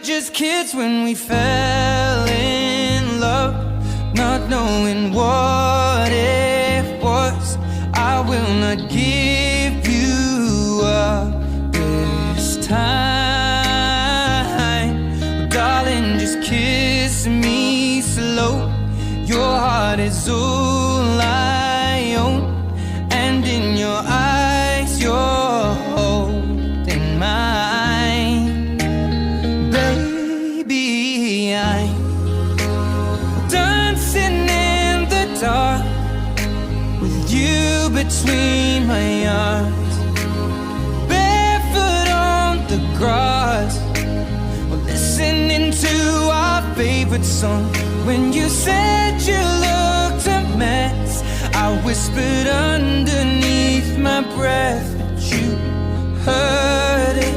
just kids when we fell in love, not knowing what it was. I will not give you up this time, darling, just kiss me slow. Your heart is all I own, and in your eyes you're holding mine. Baby, I'm dancing in the dark with you between my arms, barefoot on the grass, listening to our favorite song. When you said you looked a mess, I whispered underneath my breath, but you heard it.